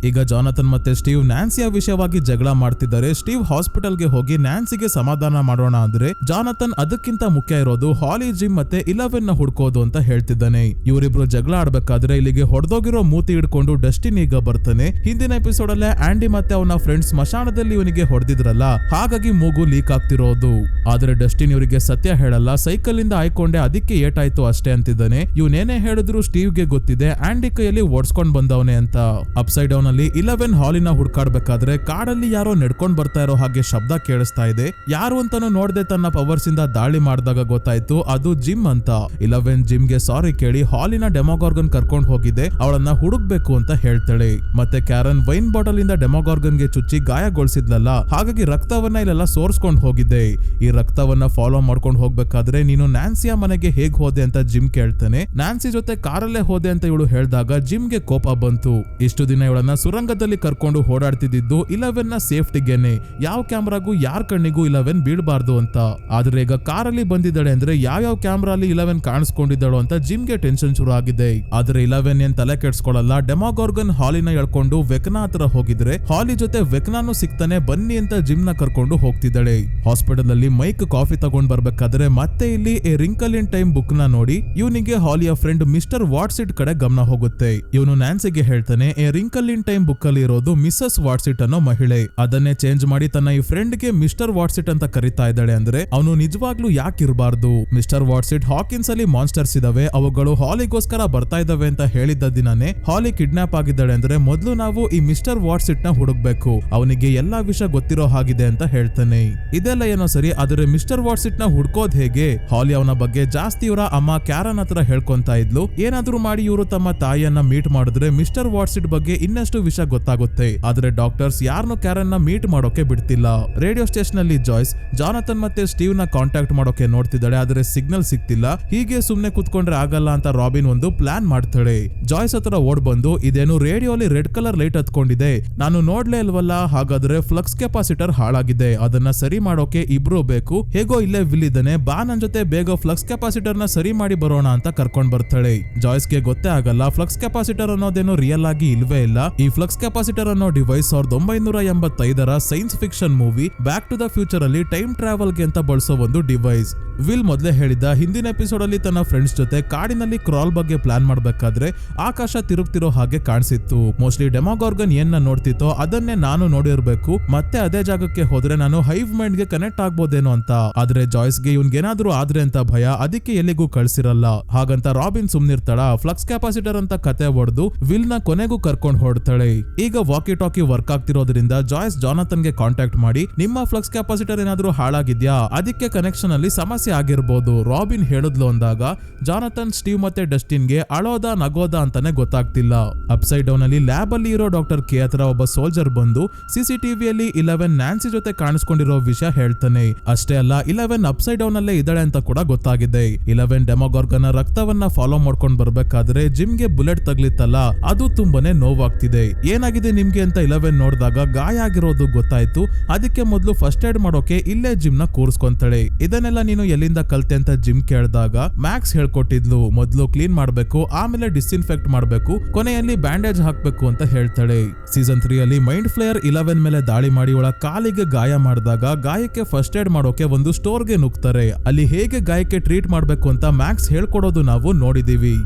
ಈಗ ಜಾನಥನ್ ಮತ್ತೆ ಸ್ಟೀವ್ ನ್ಯಾನ್ಸಿಯ ವಿಷಯವಾಗಿ ಜಗಳ ಮಾಡ್ತಿದ್ದಾರೆ. ಸ್ಟೀವ್ ಹಾಸ್ಪಿಟಲ್ಗೆ ಹೋಗಿ ನ್ಯಾನ್ಸಿಗೆ ಸಮಾಧಾನ ಮಾಡೋಣ ಅಂದ್ರೆ ಜಾನಥನ್ ಅದಕ್ಕಿಂತ ಮುಖ್ಯ ಇರೋದು ಹಾಲಿ, ಜಿಮ್ ಮತ್ತೆ 11 ನ ಹುಡ್ಕೋದು ಅಂತ ಹೇಳ್ತಿದ್ದಾನೆ. ಇವರಿಬ್ರು ಜಗಳ ಆಡ್ಬೇಕಾದ್ರೆ ಇಲ್ಲಿಗೆ ಹೊಡೆದೋಗಿರೋ ಮೂತಿ ಹಿಡ್ಕೊಂಡು ಡಸ್ಟಿನ್ ಈಗ ಬರ್ತಾನೆ. ಹಿಂದಿನ ಎಪಿಸೋಡ್ ಅಲ್ಲೇ ಆಂಡಿ ಮತ್ತೆ ಅವನ ಫ್ರೆಂಡ್ಸ್ ಸ್ಮಶಾನದಲ್ಲಿ ಇವನಿಗೆ ಹೊಡೆದಿದ್ರಲ್ಲ, ಹಾಗಾಗಿ ಮೂಗು ಲೀಕ್ ಆಗ್ತಿರೋದು. ಆದ್ರೆ ಡಸ್ಟಿನ್ ಇವರಿಗೆ ಸತ್ಯ ಹೇಳಲ್ಲ, ಸೈಕಲ್ ಇಂದ ಆಯ್ಕೊಂಡೆ ಅದಕ್ಕೆ ಏಟಾಯ್ತು ಅಷ್ಟೇ ಅಂತಿದ್ದಾನೆ. ಇವನೇನೇ ಹೇಳಿದ್ರು ಸ್ಟೀವ್ ಗೆ ಗೊತ್ತಿದೆ ಆಂಡಿ ಕೈಯಲ್ಲಿ ಓಡಿಸ್ಕೊಂಡ್ ಬಂದವನೆ ಅಂತ. ಅಪ್ಸೈಡ್ ಡೌನ್ ಅಲ್ಲಿ 11 ಹಾಲಿನ ಹುಡ್ಕಾಡ್ಬೇಕಾದ್ರೆ ಕಾಡಲ್ಲಿ ಯಾರೋ ನಡ್ಕೊಂಡ್ ಬರ್ತಾ ಇರೋ ಹಾಗೆ ಶಬ್ದ ಕೇಳಿಸ್ತಾ ಇದೆ. ಯಾರು ಅಂತಾನು ನೋಡದೆ ತನ್ನ ಪವರ್ಸ್ ಇಂದ ದಾಳಿ ಮಾಡಿದಾಗ ಗೊತ್ತಾಯ್ತು ಅದು ಜಿಮ್ ಅಂತ. 11 ಜಿಮ್ ಗೆ ಸಾರಿ ಕೇಳಿ ಹಾಲಿನ ಡೆಮೋಗಾರ್ಗನ್ ಕರ್ಕೊಂಡ್ ಹೋಗಿದೆ, ಅವಳನ್ನ ಹುಡುಕ್ಬೇಕು ಅಂತ ಹೇಳ್ತಾಳೆ. ಮತ್ತೆ ಕ್ಯಾರನ್ ವೈನ್ ಬಾಟಲ್ ಇಂದ ಡೆಮೋಗಾರ್ಗನ್ ಗೆ ಚುಚ್ಚಿ ಗಾಯಗೊಳಿಸಿದ್ಲಲ್ಲ, ಹಾಗಾಗಿ ರಕ್ತವನ್ನ ಇಲ್ಲೆಲ್ಲ ಸೋರ್ಸ್ಕೊಂಡ್ ಹೋಗಿದ್ದೆ. ಈ ರಕ್ತವನ್ನ ಫಾಲೋ ಮಾಡ್ಕೊಂಡು ಹೋಗ್ಬೇಕಾದ್ರೆ ನೀನು ನ್ಯಾನ್ಸಿಯ ಮನೆಗೆ ಹೇಗ್ ಹೋದೆ ಅಂತ ಜಿಮ್ ಕೇಳ್ತಾನೆ. ನ್ಯಾನ್ಸಿ ಜೊತೆ ಕಾರಲ್ಲೇ ಹೋದೆ ಅಂತ ಇವಳು ಹೇಳಿದಾಗ ಜಿಮ್ ಗೆ ಕೋಪ ಬಂತು. ಇಷ್ಟು ದಿನ ಇವಳನ್ನ ಸುರಂಗದಲ್ಲಿ ಕರ್ಕೊಂಡು ಓಡಾಡ್ತಿದ್ದು 11 ನ ಸೇಫ್ಟಿಗೆನೆ, ಯಾವ ಕ್ಯಾಮ್ರಾಗೂ ಯಾರ ಕಣ್ಣಿಗೂ 11 ಬೀಳ್ಬಾರ್ದು ಅಂತ. ಆದ್ರೆ ಈಗ ಕಾರಲ್ಲಿ ಬಂದಿದ್ದಾಳೆ ಅಂದ್ರೆ ಯಾವ ಕ್ಯಾಮ್ರಾ ಅಲ್ಲಿ 11 ಕಾಣಿಸ್ಕೊಂಡಿದ್ದಾಳು ಅಂತ ಜಿಮ್ಗೆ ಟೆನ್ಷನ್ ಶುರು ಆಗಿದೆ. ಆದ್ರೆ 11 ಏನ್ ತಲೆ ಕೆಡ್ಸ್ಕೊಳ್ಳಲ್ಲ. ಡೆಮೋಗಾರ್ಗನ್ ಹಾಲಿನ ಎಳ್ಕೊಂಡು ವೆಕ್ನಾ ಹತ್ರ ಹೋಗಿದ್ರೆ ಹಾಲಿ ಜೊತೆ ವೆಕ್ನಾನು ಸಿಗ್ತಾನೆ, ಬನ್ನಿ ಅಂತ ಜಿಮ್ ನ ಕರ್ಕೊಂಡು ಹೋಗ್ತಿದ್ದಾಳೆ. ಹಾಸ್ಪಿಟಲ್ ಅಲ್ಲಿ ಮೈಕ್ ಕಾಫಿ ತಗೊಂಡ್ ಬರ್ಬೇಕಾದ್ರೆ ಮತ್ತೆ ಇಲ್ಲಿ A wrinkle in time book ನ ನೋಡಿ ಇವನಿಗೆ ಹಾಲಿಯ ಫ್ರೆಂಡ್ ಮಿಸ್ಟರ್ ವಾಟ್ಸಿಟ್ ಕಡೆ ಗಮನ ಹೋಗುತ್ತೆ. ಇವನು ನ್ಯಾನ್ಸಿಗೆ ಹೇಳ್ತಾನೆ A wrinkle in time book ಅಲ್ಲಿ ಇರೋದು ಮಿಸಸ್ ವಾಟ್ಸಿಟ್ ಅನ್ನೋ ಮಹಿಳೆ, ಅದನ್ನೇ ಚೇಂಜ್ ಮಾಡಿ ತನ್ನ ಈ ಫ್ರೆಂಡ್ ಗೆ ಮಿಸ್ಟರ್ ವಾಟ್ಸಿಟ್ ಅಂತ ಕರಿತಾ ಇದ್ದಾಳೆ. ಅಂದ್ರೆ ಅವನು ನಿಜವಾಗ್ಲೂ ಯಾಕೆ ಇರಬಾರ್ದು? ಮಿಸ್ಟರ್ ವಾಟ್ಸಿಟ್ ಹಾಕಿನ್ಸ್ ಅಲ್ಲಿ ಮಾನ್ಸ್ಟರ್ಸ್ ಇದಾವೆ, ಅವುಗಳು ಹಾಲಿಗೋಸ್ಕರ ಬರ್ತಾ ಇದಾವೆ ಅಂತ ಹೇಳಿದ್ದ ದಿನಾನೇ ಹಾಲಿ ಕಿಡ್ನಾಪ್ ಆಗಿದ್ದಾಳೆ. ಅಂದ್ರೆ ಮೊದಲು ನಾವು ಈ ಮಿಸ್ಟರ್ ವಾಟ್ಸಿಟ್ ನ ಹುಡುಕ್ಬೇಕು, ಅವನಿಗೆ ಎಲ್ಲಾ ವಿಷಯ ಗೊತ್ತಿರೋ ಹಾಗಿದೆ ಅಂತ ಹೇಳ್ತಾನೆ. ಇದೆಲ್ಲ ಏನೋ ಸರಿ, ಆದ್ರೆ ಮಿಸ್ಟರ್ ವಾಟ್ಸಿಟ್ ನ ಹುಡ್ಕೋದ್ ಹೇಗೆ? ಹಾಲಿ ಅವನ ಬಗ್ಗೆ ಜಾಸ್ತಿ ಇವರ ಅಮ್ಮ ಕ್ಯಾರನ್ ಹತ್ರ ಹೇಳ್ಕೊಂತ ಇದ್ಲು. ಏನಾದ್ರೂ ಮಾಡಿ ಇವರು ತಮ್ಮ ತಾಯಿಯನ್ನ ಮೀಟ್ ಮಾಡಿದ್ರೆ ಮಿಸ್ಟರ್ ವಾಟ್ಸಿಟ್ ಬಗ್ಗೆ ಇನ್ನಷ್ಟು ವಿಷಯ ಗೊತ್ತಾಗುತ್ತೆ. ಆದ್ರೆ ಡಾಕ್ಟರ್ಸ್ ಯಾರನ್ನು ಕ್ಯಾರನ್ ನ ಮೀಟ್ ಮಾಡೋಕೆ ಬಿಡ್ತಿಲ್ಲ. ರೇಡಿಯೋ ಸ್ಟೇಷನ್ ಅಲ್ಲಿ ಜಾಯ್ಸ್ ಜಾನಥನ್ ಮತ್ತೆ ಸ್ಟೀವ್ ನ ಕಾಂಟ್ಯಾಕ್ಟ್ ಮಾಡೋಕೆ ನೋಡ್ತಿದ್ದಾಳೆ, ಆದ್ರೆ ಸಿಗ್ನಲ್ ಸಿಗ್ತಿಲ್ಲ. ಹೀಗೆ ಸುಮ್ನೆ ಕುತ್ಕೊಂಡ್ರೆ ಆಗಲ್ಲ ಅಂತ ರಾಬಿನ್ ಒಂದು ಪ್ಲಾನ್ ಮಾಡ್ತಾಳೆ. ಜಾಯ್ಸ್ ಹತ್ರ ಓಡ್ ಬಂದು ಇದೇನು ರೇಡಿಯೋ ಅಲ್ಲಿ ರೆಡ್ ಕಲರ್ ಲೈಟ್ ಹತ್ಕೊಂಡಿದೆ, ನಾನು ನೋಡ್ಲೇ ಇಲ್ವಲ್ಲ, ಹಾಗಾದ್ರೆ ಫ್ಲಕ್ಸ್ ಕೆಪಾಸಿಟರ್ ಹಾಳಾಗಿದೆ, ಅದನ್ನ ಸರಿ ಮಾಡೋಕೆ ಇಬ್ರು ಬೇಕು, ಹೇಗೋ ಇಲ್ಲೇ ವಿಲ್ ಇದ್ದಾನೆ, ಬಾ ನನ್ ಜೊತೆ ಬೇಗ ಫ್ಲಕ್ಸ್ ಕೆಪಾಸಿಟರ್ ನ ಸರಿ ಮಾಡಿ ಬರೋಣ ಅಂತ ಕರ್ಕೊಂಡ್ ಬರ್ತಾಳೆ. ಜಾಯ್ಸ್ಗೆ ಗೊತ್ತೇ ಆಗಲ್ಲ ಫ್ಲಕ್ಸ್ ಕೆಪಾಸಿಟರ್ ಅನ್ನೋದೇನು ರಿಯಲ್ ಆಗಿ ಇಲ್ವೇ ಇಲ್ಲ. ಈ ಫ್ಲಕ್ಸ್ ಕೆಪಾಸಿಟರ್ ಅನ್ನೋ ಡಿವೈಸ್ 1985ರ science fiction movie back to the future ಅಲ್ಲಿ ಟೈಮ್ ಟ್ರಾವೆಲ್ ಗೆ ಅಂತ ಬಳಸೋ ಒಂದು ಡಿವೈಸ್. ವಿಲ್ ಮೊದಲೇ ಹೇಳಿದ ಹಿಂದಿನ ಎಪಿಸೋಡ್ ಅಲ್ಲಿ ತನ್ನ ಫ್ರೆಂಡ್ಸ್ ಜೊತೆ ಕಾಡಿನಲ್ಲಿ ಕ್ರಾಲ್ ಬಗ್ಗೆ ಪ್ಲಾನ್ ಮಾಡ್ಬೇಕಾದ್ರೆ ಆಕಾಶ ತಿರುಗ್ತಿರೋ ಹಾಗೆ ಕಾಣಿಸಿತ್ತು. ಮೋಸ್ಟ್ಲಿ ಡೆಮೋಗಾರ್ಗನ್ ಏನ್ನ ನೋಡ್ತಿತ್ತೋ ಅದನ್ನೇ ನಾನು ನೋಡಿರ್ಬೇಕು, ಮತ್ತೆ ಅದೇ ಜಾಗಕ್ಕೆ ಹೋದ್ರೆ ನಾನು ಹೈವ್ ಮೈಂಡ್ ಗೆ ಕನೆಕ್ಟ್ ಆಗ್ಬೋದೇನೋ ಅಂತ. ಆದ್ರೆ ಜಾಯ್ಸ್ಗೆ ಇವ್ನ್ಗೇನಾದ್ರೂ ಆದ್ರೆ ಅಂತ ಭಯ, ಅದಕ್ಕೆ ಎಲ್ಲಿಗೂ ಕಳ್ಸಿರಲ್ಲ. ಹಾಗಂತ ರಾಬಿನ್ ಸುಮ್ನಿರ್ತಾಳ. ಫ್ಲಕ್ಸ್ ಕೆಪಾಸಿಟರ್ ಅಂತ ಕತೆ ಹೊಡೆದು ವಿಲ್ ನ ಕೊನೆಗೂ ಕರ್ಕೊಂಡ್ ಹೊಡ್ತಾಳೆ. ಹೇಳ್ತಾಳೆ. ಈಗ ವಾಕಿ ಟಾಕಿ ವರ್ಕ್ ಆಗ್ತಿರೋದ್ರಿಂದ ಜಾಯ್ಸ್ ಜಾನಥನ್ಗೆ ಕಾಂಟ್ಯಾಕ್ಟ್ ಮಾಡಿ ನಿಮ್ಮ ಫ್ಲಕ್ಸ್ ಕೆಪಾಸಿಟರ್ ಏನಾದ್ರೂ ಹಾಳಾಗಿದ್ಯಾ, ಅದಕ್ಕೆ ಕನೆಕ್ಷನ್ ಅಲ್ಲಿ ಸಮಸ್ಯೆ ಆಗಿರ್ಬೋದು ರಾಬಿನ್ ಹೇಳಿದ್ಲು ಅಂದಾಗ ಜಾನಥನ್ ಸ್ಟೀವ್ ಮತ್ತೆ ಡಸ್ಟಿನ್ಗೆ ಅಳೋದ ನಗೋದ ಅಂತಾನೆ ಗೊತ್ತಾಗ್ತಿಲ್ಲ. ಅಪ್ಸೈಡ್ ಡೌನ್ ಅಲ್ಲಿ ಲ್ಯಾಬ್ ಅಲ್ಲಿ ಇರೋ ಡಾಕ್ಟರ್ ಕೆ ಹತ್ರ ಒಬ್ಬ ಸೋಲ್ಜರ್ ಬಂದು ಸಿಸಿಟಿವಿಯಲ್ಲಿ 11 ನ್ಯಾನ್ಸಿ ಜೊತೆ ಕಾಣಿಸ್ಕೊಂಡಿರೋ ವಿಷಯ ಹೇಳ್ತಾನೆ. ಅಷ್ಟೇ ಅಲ್ಲ 11 ಅಪ್ಸೈಡ್ ಡೌನ್ ಅಲ್ಲೇ ಇದ್ದಾಳೆ ಅಂತ ಕೂಡ ಗೊತ್ತಾಗಿದೆ. 11 ಡೆಮೋಗಾರ್ಗನ್ ರಕ್ತವನ್ನ ಫಾಲೋ ಮಾಡ್ಕೊಂಡ್ ಬರ್ಬೇಕಾದ್ರೆ ಜಿಮ್ಗೆ ಬುಲೆಟ್ ತಗ್ಲಿತ್ತಲ್ಲ, ಅದು ತುಂಬಾನೇ ನೋವಾಗ್ತಿದೆ. ಏನಾಗಿದೆ ನಿಮ್ಗೆ ಅಂತ 11 ನೋಡಿದಾಗ ಗಾಯ ಆಗಿರೋದು ಗೊತ್ತಾಯ್ತು. ಅದಕ್ಕೆ ಮೊದಲು ಫಸ್ಟ್ ಏಡ್ ಮಾಡೋಕೆ ಇಲ್ಲೇ ಜಿಮ್ ನ ಕೂರಿಸ್ಕೊಂತಾಳೆ. ಇದನ್ನೆಲ್ಲ ನೀನು ಎಲ್ಲಿಂದ ಕಲ್ತೆ ಅಂತ ಜಿಮ್ ಕೇಳಿದಾಗ ಮ್ಯಾಕ್ಸ್ ಹೇಳ್ಕೊಟ್ಟಿದ್ಲು, ಮೊದಲು ಕ್ಲೀನ್ ಮಾಡ್ಬೇಕು, ಆಮೇಲೆ ಡಿಸ್ಇನ್ಫೆಕ್ಟ್ ಮಾಡ್ಬೇಕು, ಕೊನೆಯಲ್ಲಿ ಬ್ಯಾಂಡೇಜ್ ಹಾಕ್ಬೇಕು ಅಂತ ಹೇಳ್ತಾಳೆ. ಸೀಸನ್ 3 ಅಲ್ಲಿ ಮೈಂಡ್ ಫ್ಲೇಯರ್ 11 ಮೇಲೆ ದಾಳಿ ಮಾಡಿ ಅವಳ ಕಾಲಿಗೆ ಗಾಯ ಮಾಡಿದಾಗ ಗಾಯಕ್ಕೆ ಫಸ್ಟ್ ಏಡ್ ಮಾಡೋಕೆ ಒಂದು ಸ್ಟೋರ್ಗೆ ನುಗ್ತಾರೆ. ಅಲ್ಲಿ ಹೇಗೆ ಗಾಯಕ್ಕೆ ಟ್ರೀಟ್ ಮಾಡ್ಬೇಕು ಅಂತ ಮ್ಯಾಕ್ಸ್ ಹೇಳ್ಕೊಡೋದು ನಾವು ನೋಡಿದೀವಿ.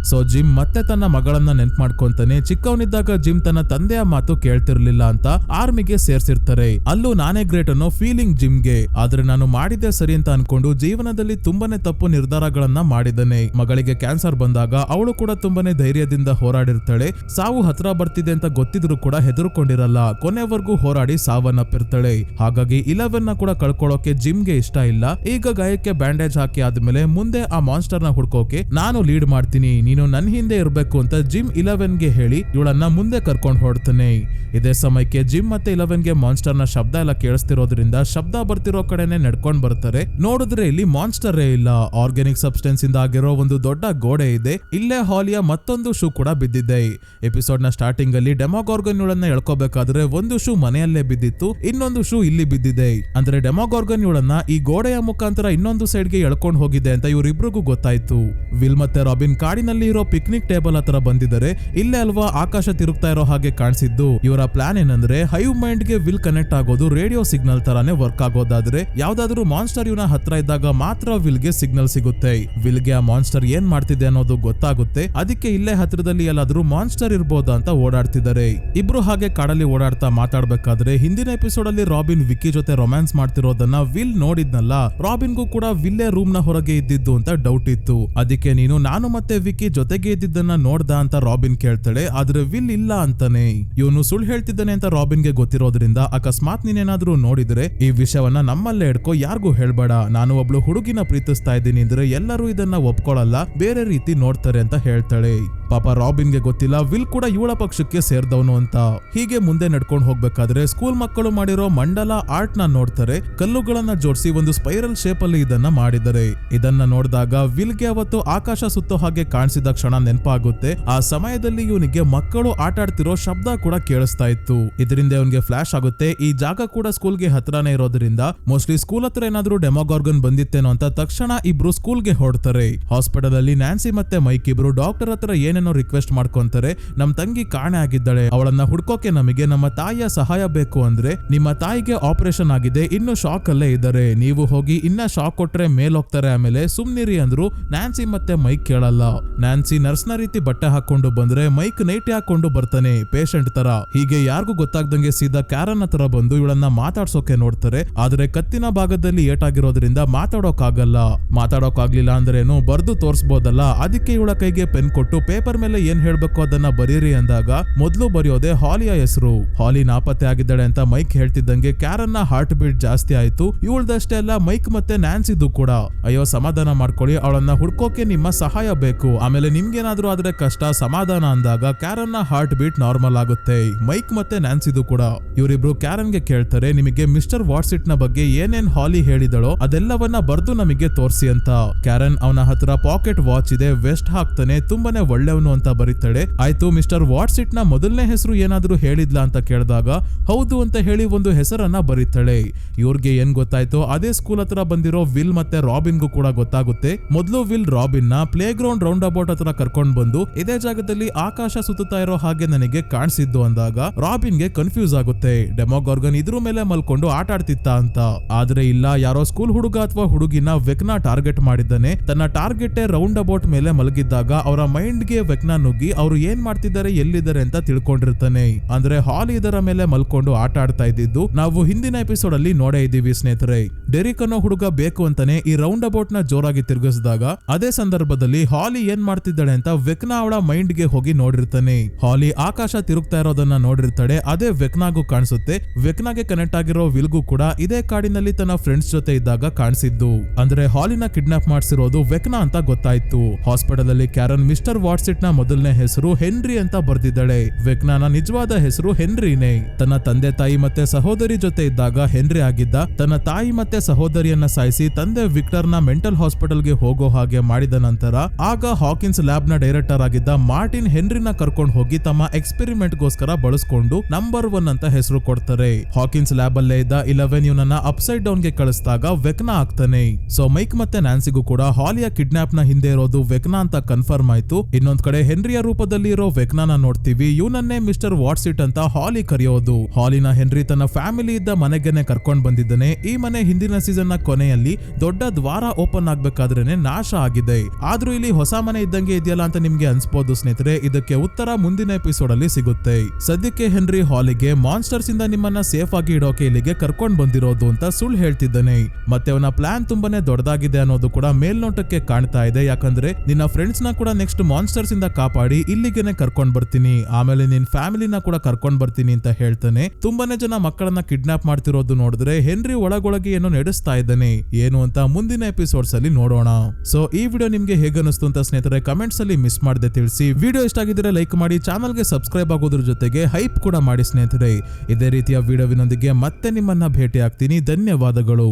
ಸೊ ಜಿಮ್ ಮತ್ತೆ ತನ್ನ ಮಗಳನ್ನ ನೆನ್ಪು ಮಾಡ್ಕೊಂತಾನೆ. ಚಿಕ್ಕವನಿದ್ದಾಗ ಜಿಮ್ ತನ್ನ ತಂದೆಯ ಮಾತು ಕೇಳ್ತಿರ್ಲಿಲ್ಲ ಅಂತ ಆರ್ಮಿಗೆ ಸೇರ್ಸಿರ್ತಾರೆ. ಅಲ್ಲೂ ನಾನೇ ಗ್ರೇಟ್ ಅನ್ನೋ ಫೀಲಿಂಗ್ ಜಿಮ್ಗೆ. ಆದ್ರೆ ನಾನು ಮಾಡಿದ್ದೆ ಸರಿ ಅಂತ ಅನ್ಕೊಂಡು ಜೀವನದಲ್ಲಿ ತುಂಬಾನೇ ತಪ್ಪು ನಿರ್ಧಾರಗಳನ್ನ ಮಾಡಿದ್ದಾನೆ. ಮಗಳಿಗೆ ಕ್ಯಾನ್ಸರ್ ಬಂದಾಗ ಅವಳು ಕೂಡ ತುಂಬಾನೇ ಧೈರ್ಯದಿಂದ ಹೋರಾಡಿರ್ತಾಳೆ. ಸಾವು ಹತ್ರ ಬರ್ತಿದೆ ಅಂತ ಗೊತ್ತಿದ್ರು ಕೂಡ ಹೆದರ್ಕೊಂಡಿರಲ್ಲ. ಕೊನೆವರೆಗೂ ಹೋರಾಡಿ ಸಾವನ್ನಪ್ಪಿರ್ತಾಳೆ. ಹಾಗಾಗಿ 11 ನ ಕೂಡ ಕಳ್ಕೊಳ್ಳೋಕೆ ಜಿಮ್ಗೆ ಇಷ್ಟ ಇಲ್ಲ. ಈಗ ಗಾಯಕ್ಕೆ ಬ್ಯಾಂಡೇಜ್ ಹಾಕಿ ಆದ್ಮೇಲೆ ಮುಂದೆ ಆ ಮಾನ್ಸ್ಟರ್ ನ ಹುಡ್ಕೋಕೆ ನಾನು ಲೀಡ್ ಮಾಡ್ತೀನಿ, ನೀನು ನನ್ ಹಿಂದೆ ಇರ್ಬೇಕು ಅಂತ ಜಿಮ್ 11ಗೆ ಹೇಳಿ ಇವಳನ್ನ ಮುಂದೆ ಕರ್ಕೊಂಡು ಹೊಡ್ತಾನೆ. ಇದೇ ಸಮಯಕ್ಕೆ ಜಿಮ್ ಮತ್ತೆ 11ಗೆ ಮಾನ್ಸ್ಟರ್ ನ ಶಬ್ದ ಎಲ್ಲ ಕೇಳಿಸ್ತಿರೋದ್ರಿಂದ ಶಬ್ದ ಬರ್ತಿರೋ ಕಡೆನೆ ನಡ್ಕೊಂಡ್ ಬರ್ತಾರೆ. ನೋಡಿದ್ರೆ ಇಲ್ಲಿ ಮಾನ್ಸ್ಟರೇ ಇಲ್ಲ, ಆರ್ಗ್ಯಾನಿಕ್ ಸಬ್ಸ್ಟೆನ್ಸ್ ಇಂದ ಆಗಿರೋ ಒಂದು ದೊಡ್ಡ ಗೋಡೆ ಇದೆ. ಇಲ್ಲೇ ಹಾಲಿಯ ಮತ್ತೊಂದು ಶೂ ಕೂಡ ಬಿದ್ದಿದೆ. ಎಪಿಸೋಡ್ ನ ಸ್ಟಾರ್ಟಿಂಗ್ ಅಲ್ಲಿ ಡೆಮೋಗಾರ್ಗನ್ ಇವಳನ್ನ ಎಳ್ಕೋಬೇಕಾದ್ರೆ ಒಂದು ಶೂ ಮನೆಯಲ್ಲೇ ಬಿದ್ದಿತ್ತು, ಇನ್ನೊಂದು ಶೂ ಇಲ್ಲಿ ಬಿದ್ದಿದೆ. ಅಂದ್ರೆ ಡೆಮೋಗಾರ್ಗನ್ ಇವಳನ್ನ ಈ ಗೋಡೆಯ ಮುಖಾಂತರ ಇನ್ನೊಂದು ಸೈಡ್ಗೆ ಎಳ್ಕೊಂಡು ಹೋಗಿದೆ ಅಂತ ಇವರಿಬ್ರಿಗೂ ಗೊತ್ತಾಯ್ತು. ವಿಲ್ ಮತ್ತೆ ರಾಬಿನ್ ಕಾಡಿನಲ್ಲಿ ಇರೋ ಪಿಕ್ನಿಕ್ ಟೇಬಲ್ ಹತ್ರ ಬಂದಿದ್ದಾರೆ. ಇಲ್ಲೇ ಅಲ್ವಾ ಆಕಾಶ ತಿರುಗ್ತಾ ಇರೋ ಹಾಗೆ ಕಾಣಿಸಿದ್ದು. ಇವರ ಪ್ಲಾನ್ ಏನಂದ್ರೆ ಹೈವ್ ಮೈಂಡ್ ಗೆ ವಿಲ್ ಕನೆಕ್ಟ್ ಆಗೋದು ರೇಡಿಯೋ ಸಿಗ್ನಲ್ ತರಾನೇ ವರ್ಕ್ ಆಗೋದಾದ್ರೆ ಯಾವ್ದಾದ್ರು ಮಾನ್ಸ್ಟರ್ ಇವನ ಹತ್ರ ಇದ್ದಾಗ ಮಾತ್ರ ವಿಲ್ ಗೆ ಸಿಗ್ನಲ್ ಸಿಗುತ್ತೆ. ವಿಲ್ ಗೆ ಆ ಮಾನ್ಸ್ಟರ್ ಏನ್ ಮಾಡ್ತಿದೆ ಅನ್ನೋದು ಗೊತ್ತಾಗುತ್ತೆ. ಅದಕ್ಕೆ ಇಲ್ಲೇ ಹತ್ರದಲ್ಲಿ ಎಲ್ಲಾದ್ರೂ ಮಾನ್ಸ್ಟರ್ ಇರ್ಬೋದಾ ಅಂತ ಓಡಾಡ್ತಿದ್ದಾರೆ. ಇಬ್ರು ಹಾಗೆ ಕಾಡಲ್ಲಿ ಓಡಾಡ್ತಾ ಮಾತಾಡ್ಬೇಕಾದ್ರೆ ಹಿಂದಿನ ಎಪಿಸೋಡ್ ಅಲ್ಲಿ ರಾಬಿನ್ ವಿಕ್ಕಿ ಜೊತೆ ರೊಮ್ಯಾನ್ಸ್ ಮಾಡ್ತಿರೋದನ್ನ ವಿಲ್ ನೋಡಿದ್ನಲ್ಲ. ರಾಬಿನ್ಗೂ ಕೂಡ ವಿಲ್ಲೇ ರೂಮ್ ನ ಹೊರಗೆ ಇದ್ದಿದ್ದು ಅಂತ ಡೌಟ್ ಇತ್ತು. ಅದಕ್ಕೆ ನೀನು ನಾನು ಮತ್ತೆ ವಿಕ್ಕಿ ಜೊತೆಗೆ ಇದ್ದಿದ್ದನ್ನ ನೋಡ್ದ ಅಂತ ರಾಬಿನ್ ಕೇಳ್ತಾಳೆ. ಆದ್ರೆ ವಿಲ್ ಇಲ್ಲ ಅಂತಾನೆ. ಇವನು ಸುಳ್ಳು ಹೇಳ್ತಿದ್ದಾನೆ ಅಂತ ರಾಬಿನ್ಗೆ ಗೊತ್ತಿರೋದ್ರಿಂದ ಅಕಸ್ಮಾತ್ ನೀನೇನಾದ್ರೂ ನೋಡಿದ್ರೆ ಈ ವಿಷಯವನ್ನ ನಮ್ಮಲ್ಲೇ ಇಡ್ಕೋ, ಯಾರಿಗೂ ಹೇಳ್ಬೇಡ. ನಾನು ಒಬ್ಳು ಹುಡುಗಿನ ಪ್ರೀತಿಸ್ತಾ ಇದ್ದೀನಿ ಅಂದ್ರೆ ಎಲ್ಲರೂ ಇದನ್ನ ಒಪ್ಕೊಳ್ಳಲ್ಲ, ಬೇರೆ ರೀತಿ ನೋಡ್ತಾರೆ ಅಂತ ಹೇಳ್ತಾಳೆ. ಪಾಪ ರಾಬಿನ್ಗೆ ಗೊತ್ತಿಲ್ಲ ವಿಲ್ ಕೂಡ ಇವಳ ಪಕ್ಷಕ್ಕೆ ಸೇರ್ದವನು ಅಂತ. ಹೀಗೆ ಮುಂದೆ ನಡ್ಕೊಂಡು ಹೋಗ್ಬೇಕಾದ್ರೆ ಸ್ಕೂಲ್ ಮಕ್ಕಳು ಮಾಡಿರೋ ಮಂಡಲ ಆರ್ಟ್ ನ ನೋಡ್ತಾರೆ. ಕಲ್ಲುಗಳನ್ನ ಜೋಡಿಸಿ ಒಂದು ಸ್ಪೈರಲ್ ಶೇಪ್ ಅಲ್ಲಿ ಇದನ್ನ ಮಾಡಿದ್ದಾರೆ. ಇದನ್ನ ನೋಡಿದಾಗ ವಿಲ್ಗೆ ಅವತ್ತು ಆಕಾಶ ಸುತ್ತೋ ಹಾಗೆ ಕಾಣಿಸಿದ ಕ್ಷಣ ನೆನಪಾಗುತ್ತೆ. ಆ ಸಮಯದಲ್ಲಿ ಇವನಿಗೆ ಮಕ್ಕಳು ಆಟ ಆಡ್ತಿರೋ ಶಬ್ದ ಕೂಡ ಕೇಳಿಸ್ತಾ ಇತ್ತು. ಇದರಿಂದ ಇವನ್ಗೆ ಫ್ಲಾಶ್ ಆಗುತ್ತೆ. ಈ ಜಾಗ ಕೂಡ ಸ್ಕೂಲ್ಗೆ ಹತ್ರನೇ ಇರೋದ್ರಿಂದ ಮೋಸ್ಟ್ಲಿ ಸ್ಕೂಲ್ ಹತ್ರ ಏನಾದ್ರೂ ಡೆಮೋಗಾರ್ಗನ್ ಬಂದಿತ್ತೇನೋ ಅಂತ ತಕ್ಷಣ ಇಬ್ರು ಸ್ಕೂಲ್ಗೆ ಹೊರಡ್ತಾರೆ. ಹಾಸ್ಪಿಟಲ್ ಅಲ್ಲಿ ನ್ಯಾನ್ಸಿ ಮತ್ತೆ ಮೈಕ್ ಇಬ್ರು ಡಾಕ್ಟರ್ ಹತ್ರ ಏನೇನೋ ರಿಕ್ವೆಸ್ಟ್ ಮಾಡ್ಕೊಂತಾರೆ. ನಮ್ ತಂಗಿ ಕಾಣೆ ಆಗಿದ್ದಾಳೆ, ಅವಳನ್ನ ಹುಡ್ಕೋಕೆ ನಮಗೆ ನಮ್ಮ ತಾಯಿಯ ಸಹಾಯ ಬೇಕು ಅಂದ್ರೆ ನಿಮ್ಮ ತಾಯಿಗೆ ಆಪರೇಷನ್ ಆಗಿದೆ, ಇನ್ನು ಶಾಕ್ ಅಲ್ಲೇ ಇದ್ದಾರೆ, ನೀವು ಹೋಗಿ ಇನ್ನ ಶಾಕ್ ಕೊಟ್ರೆ ಮೇಲ್ ಹೋಗ್ತಾರೆ, ಆಮೇಲೆ ಸುಮ್ನಿರಿ ಅಂದ್ರು. ನ್ಯಾನ್ಸಿ ಮತ್ತೆ ಮೈಕ್ ಕೇಳಲ್ಲ. ನ್ಯಾನ್ಸಿ ನರ್ಸ್ನ ರೀತಿ ಬಟ್ಟೆ ಹಾಕೊಂಡು ಬಂದ್ರೆ ಮೈಕ್ ನೈಟಿ ಹಾಕೊಂಡು ಬರ್ತಾನೆ ಪೇಷಂಟ್ ತರ. ಹೀಗೆ ಯಾರಿಗೂ ಗೊತ್ತಾಗ್ದಂಗೆ ಸೀದಾ ಕ್ಯಾರನ್ ಹತ್ರ ಬಂದು ಇವಳನ್ನ ಮಾತಾಡ್ಸೋಕೆ ನೋಡ್ತಾರೆ. ಆದ್ರೆ ಕತ್ತಿನ ಭಾಗದಲ್ಲಿ ಏಟಾಗಿರೋದ್ರಿಂದ ಮಾತಾಡೋಕಾಗ್ಲಿಲ್ಲ ಅಂದ್ರೇನು ಬರ್ದು ತೋರ್ಸ್ಬೋದಲ್ಲ. ಅದಕ್ಕೆ ಇವಳ ಕೈಗೆ ಪೆನ್ ಕೊಟ್ಟು ಪೇಪರ್ ಮೇಲೆ ಏನ್ ಹೇಳ್ಬೇಕು ಅದನ್ನ ಬರೀರಿ ಅಂದಾಗ ಮೊದ್ಲು ಬರೆಯೋದೆ ಹಾಲಿಯ ಹೆಸರು. ಹಾಲಿ ನಾಪತ್ತೆ ಆಗಿದ್ದಾಳೆ ಅಂತ ಮೈಕ್ ಹೇಳ್ತಿದ್ದಂಗೆ ಕ್ಯಾರನ್ನ ಹಾರ್ಟ್ ಬೀಟ್ ಜಾಸ್ತಿ ಆಯ್ತು. ಇವಳ್ದಷ್ಟೇ ಅಲ್ಲ ಮೈಕ್ ಮತ್ತೆ ನ್ಯಾನ್ಸಿದು ಕೂಡ. ಅಯ್ಯೋ ಸಮಾಧಾನ ಮಾಡ್ಕೊಳ್ಳಿ, ಅವಳನ್ನ ಹುಡ್ಕೋಕೆ ನಿಮ್ಮ ಸಹಾಯ ಬೇಕು, ಆಮೇಲೆ ನಿಮ್ಗೇನಾದ್ರೂ ಆದ್ರೆ ಕಷ್ಟ ಸಮಾಧಾನ ಅಂದಾಗ ಕ್ಯಾರನ್ನ ಹಾರ್ಟ್ ಬೀಟ್ ನಾರ್ಮಲ್ ಆಗುತ್ತೆ. ಮೈಕ್ ಮತ್ತೆ ನ್ಯಾನ್ಸಿದು ಕೂಡ. ಇವರಿಬ್ರು ಕ್ಯಾರನ್ಗೆ ಕೇಳ್ತಾರೆ ನಿಮಗೆ ಮಿಸ್ಟರ್ ವಾಟ್ಸಿಟ್ ನ ಬಗ್ಗೆ ಏನೇನ್ ಹಾಲಿ ಹೇಳಿದಳೋ ಅದೆಲ್ಲವನ್ನ ಬರ್ದು ನಮಗೆ ತೋರ್ಸಿ ಅಂತ. ಕ್ಯಾರನ್ ಅವನ ಹತ್ರ ಪಾಕೆಟ್ ವಾಚ್ ಇದೆ, ವೆಸ್ಟ್ ಹಾಕ್ತಾನೆ, ತುಂಬಾನೇ ಒಳ್ಳೆಯವನು ಅಂತ ಬರೀತಾಳೆ. ಆಯ್ತು ಮಿಸ್ಟರ್ ವಾಟ್ಸಿಟ್ ನ ಮೊದಲನೇ ಹೆಸರು ಏನಾದ್ರೂ ಹೇಳಿದ್ಲಾ ಅಂತ ಕೇಳಿದಾಗ ಹೌದು ಅಂತ ಹೇಳಿ ಒಂದು ಹೆಸರನ್ನ ಬರೀತಾಳೆ. ಇವ್ರಿಗೆ ಏನ್ ಗೊತ್ತಾಯ್ತು ಅದೇ ಸ್ಕೂಲ್ ಹತ್ರ ಬಂದಿರೋ ವಿಲ್ ಮತ್ತೆ ರಾಬಿನ್ಗೂ ಕೂಡ ಗೊತ್ತಾಗುತ್ತೆ. ಮೊದಲು ವಿಲ್ ರಾಬಿನ್ ನ ಪ್ಲೇ ಗ್ರೌಂಡ್ ರೌಂಡ್ ಅಬೌಟ್ ಹತ್ರ ಕರ್ಕೊಂಡ್ ಬಂದು ಇದೇ ಜಾಗದಲ್ಲಿ ಆಕಾಶ ಸುತ್ತುತ್ತಾ ಇರೋ ಹಾಗೆ ನನಗೆ ಕಾಣಿಸಿದ್ದು ಅಂದಾಗ ರಾಬಿನ್ಗೆ ಕನ್ಫ್ಯೂಸ್ ಆಗುತ್ತೆ. ಡೆಮೋಗಾರ್ಗನ್ ಇದ್ರ ಮೇಲೆ ಮಲ್ಕೊಂಡು ಆಟ ಆಡ್ತಿತ್ತ ಅಂತ. ಆದ್ರೆ ಇಲ್ಲ, ಯಾರೋ ಸ್ಕೂಲ್ ಹುಡುಗ ಅಥವಾ ಹುಡುಗಿನ ವೆಕ್ನ ಟಾರ್ಗೆಟ್ ಮಾಡಿದ್ದಾನೆ. ತನ್ನ ಟಾರ್ಗೆಟ್ ರೌಂಡ್ ಅಬೌಟ್ ಮೇಲೆ ಮಲಗಿದ್ದಾಗ ಅವರ ಮೈಂಡ್ ಗೆ ವೆಕ್ನ ನುಗ್ಗಿ ಅವರು ಏನ್ ಮಾಡ್ತಿದ್ದಾರೆ ಎಲ್ಲಿದ್ದಾರೆ ಅಂತ ತಿಳ್ಕೊಂಡಿರ್ತಾನೆ. ಅಂದ್ರೆ ಹಾಲ್ ಇದರ ಮೇಲೆ ಮಲ್ಕೊಂಡು ಆಟ ಆಡ್ತಾ ಇದ್ದಿದ್ದು ನಾವು ಹಿಂದಿನ ಎಪಿಸೋಡ್ ಅಲ್ಲಿ ನೋಡೇ ಇದ್ದೀವಿ ಸ್ನೇಹಿತರೆ. ಡೆರಿಕ್ ಅನ್ನೋ ಹುಡುಗ ಬೇಕು ಅಂತಾನೆ ಈ ರೌಂಡ್ ಅಬೌಟ್ ನ ಜೋರಾಗಿ ತಿರುಗಿಸಿದಾಗ ಅದೇ ಸಂದರ್ಭದಲ್ಲಿ ಹಾಲಿ ಏನ್ ಮಾಡ್ತಿದ್ದಾಳೆ ಅಂತ ವೆಕ್ನಾ ಅವಳ ಮೈಂಡ್ ಗೆ ಹೋಗಿ ನೋಡಿರ್ತಾನೆ. ಹಾಲಿ ಆಕಾಶ ತಿರುಗ್ತಾ ಇರೋದನ್ನ ನೋಡಿರ್ತಾಳೆ. ಅದೇ ವೆಕ್ನಾಗೂ ಕಾಣಿಸುತ್ತೆ. ವೆಕ್ನಾಗೆ ಕನೆಕ್ಟ್ ಆಗಿರೋ ವಿಲ್ಗೂ ಕೂಡ ಇದೇ ಕಾಡಿನಲ್ಲಿ ತನ್ನ ಫ್ರೆಂಡ್ಸ್ ಜೊತೆ ಇದ್ದಾಗ ಕಾಣಿಸಿದ್ದು. ಅಂದ್ರೆ ಹಾಲಿನ ಕಿಡ್ನಾಪ್ ಮಾಡಿಸಿರೋದು ವೆಕ್ನಾ ಅಂತ ಗೊತ್ತಾಯ್ತು. ಹಾಸ್ಪಿಟಲ್ ಅಲ್ಲಿ ಕ್ಯಾರನ್ ಮಿಸ್ಟರ್ ವಾಟ್ಸಿಟ್ ನ ಮೊದಲನೇ ಹೆಸರು ಹೆನ್ರಿ ಅಂತ ಬರ್ದಿದ್ದಾಳೆ. ವೆಕ್ನಾನ ನಿಜವಾದ ಹೆಸರು ಹೆನ್ರಿನೇ. ತನ್ನ ತಂದೆ ತಾಯಿ ಮತ್ತೆ ಸಹೋದರಿ ಜೊತೆ ಇದ್ದಾಗ ಹೆನ್ರಿ ಆಗಿದ್ದ. ತನ್ನ ತಾಯಿ ಮತ್ತೆ ಸಹೋದರಿಯನ್ನ ಸಾಯಿಸಿ ತಂದೆ ವಿಕ್ಟರ್ ನ ಮೆಂಟಲ್ ಹಾಸ್ಪಿಟಲ್ ಗೆ ಹೋಗೋ ಹಾಗೆ ಮಾಡಿದ ನಂತರ ಆಗ ಹಾಕಿನ್ಸ್ ಲ್ಯಾಬ್ ನ ಡೈರೆಕ್ಟರ್ ಆಗಿದ್ದ ಮಾರ್ಟಿನ್ ಹೆನ್ರಿನ ಕರ್ಕೊಂಡು ಹೋಗಿ ತಮ್ಮ ಎಕ್ಸ್ಪೆರಿಮೆಂಟ್ ಗೋಸ್ಕರ ಬಳಸ್ಕೊಂಡು ನಂಬರ್ 1 ಅಂತ ಹೆಸರು ಕೊಡ್ತಾರೆ. ಹಾಕಿನ್ಸ್ ಲ್ಯಾಬ್ ಅಲ್ಲೇ ಇದ್ದ 11 ಇವನನ್ನ ಅಪ್ಸೈಡ್ ಡೌನ್ ಗೆ ಕಳಿಸಿದಾಗ ವೆಕ್ನಾ ಆಗ್ತಾನೆ. ಸೊ ಮೈಕ್ ಮತ್ತೆ ನ್ಯಾನ್ಸಿಗೂ ಕೂಡ ಹಾಲಿಯ ಕಿಡ್ನಾಪ್ ನ ಹಿಂದೆ ಇರೋದು ವೆಕ್ನಾ ಅಂತ ಕನ್ಫರ್ಮ್ ಆಯ್ತು. ಇನ್ನೊಂದ್ ಕಡೆ ಹೆನ್ರಿಯ ರೂಪದಲ್ಲಿ ಇರೋ ವೆಕ್ನಾನ ನೋಡ್ತೀವಿ. ಇವನನ್ನೇ ಮಿಸ್ಟರ್ ವಾಟ್ಸಿಟ್ ಅಂತ ಹಾಲಿ ಕರೆಯೋದು. ಹಾಲಿನ ಹೆನ್ರಿ ತನ್ನ ಫ್ಯಾಮಿಲಿ ಇದ್ದ ಮನೆಗೆನೆ ಕರ್ಕೊಂಡ್ ಬಂದಿದ್ದಾನೆ. ಈ ಮನೆ ಹಿಂದಿನ ಸೀಸನ್ ನ ಕೊನೆಯಲ್ಲಿ ದೊಡ್ಡ ದ್ವಾರ ಓಪನ್ ಆಗ್ಬೇಕಾದ್ರೇನೆ ನಾಶ ಆಗಿದೆ. ಆದ್ರೂ ಇಲ್ಲಿ ಹೊಸ ಮನೆ ಇದ್ದಂಗೆ ಇದೆಯಲ್ಲ ಅಂತ ನಿಮ್ಗೆ ಅನ್ಸ್ಬೋದು ಸ್ನೇಹಿತರೆ. ಇದಕ್ಕೆ ಉತ್ತರ ಮುಂದಿನ ಎಪಿಸೋಡ್ ಅಲ್ಲಿ ಸಿಗುತ್ತೆ. ಸದ್ಯಕ್ಕೆ ಹೆನ್ರಿ ಹಾಲಿಗೆ ಮಾನ್ಸ್ಟರ್ಸ್ ಇಂದ ನಿಮ್ಮನ್ನ ಸೇಫ್ ಆಗಿ ಇಡೋಕೆ ಇಲ್ಲಿಗೆ ಕರ್ಕೊಂಡ್ ಬಂದಿರೋದು ಅಂತ ಸುಳ್ಳು ಹೇಳ್ತಿದ್ದಾನೆ. ಮತ್ತೆ ಅವನ ಪ್ಲಾನ್ ತುಂಬಾನೇ ದೊಡ್ಡದಾಗಿದೆ ಅನ್ನೋದು ಕೂಡ ಮೇಲ್ನೋಟಕ್ಕೆ ಕಾಣ್ತಾ ಇದೆ. ಯಾಕಂದ್ರೆ ನಿನ್ನ ಫ್ರೆಂಡ್ಸ್ ನ ಕೂಡ ನೆಕ್ಸ್ಟ್ ಮಾನ್ಸ್ಟರ್ಸ್ ಇಂದ ಕಾಪಾಡಿ ಇಲ್ಲಿಗೆನೆ ಕರ್ಕೊಂಡ್ ಬರ್ತೀನಿ, ಆಮೇಲೆ ನಿನ್ ಫ್ಯಾಮಿಲಿನ ಕೂಡ ಕರ್ಕೊಂಡ್ ಬರ್ತೀನಿ ಅಂತ ಹೇಳ್ತಾನೆ. ತುಂಬಾನೇ ಜನ ಮಕ್ಕಳನ್ನ ಕಿಡ್ನಾಪ್ ಮಾಡ್ತಿರೋದು ನೋಡಿದ್ರೆ ಹೆನ್ರಿ ಒಳಗೊಳಗೆ ಏನೋ ನಡೆಸ್ತಾ ಇದ್ದಾನೆ. ಏನು ಅಂತ ಮುಂದಿನ ಎಪಿಸೋಡ್ಸ್ ಅಲ್ಲಿ ನೋಡೋಣ. ಸೊ ಈ ವಿಡಿಯೋ ನಿಮ್ಗೆ ಹೇಗನ್ನಿಸ್ತು ಅಂತ ಸ್ನೇಹಿತರೆ ಕಮೆಂಟ್ಸ್ ಅಲ್ಲಿ ಮಿಸ್ ಮಾಡದೆ ತಿಳಿಸಿ. ವಿಡಿಯೋ ಇಷ್ಟ ಆಗಿದ್ರೆ ಲೈಕ್ ಮಾಡಿ, ಚಾನಲ್ ಗೆ ಸಬ್ಸ್ಕ್ರೈಬ್ ಆಗೋದ್ರ ಜೊತೆಗೆ ಹೈಪ್ ಕೂಡ ಮಾಡಿ ಸ್ನೇಹಿತರೆ. ಇದೇ ರೀತಿಯ ವಿಡಿಯೋವಿನೊಂದಿಗೆ ಮತ್ತೆ ನಿಮ್ಮನ್ನ ಭೇಟಿ ಆಗ್ತೀನಿ. ಧನ್ಯವಾದಗಳು.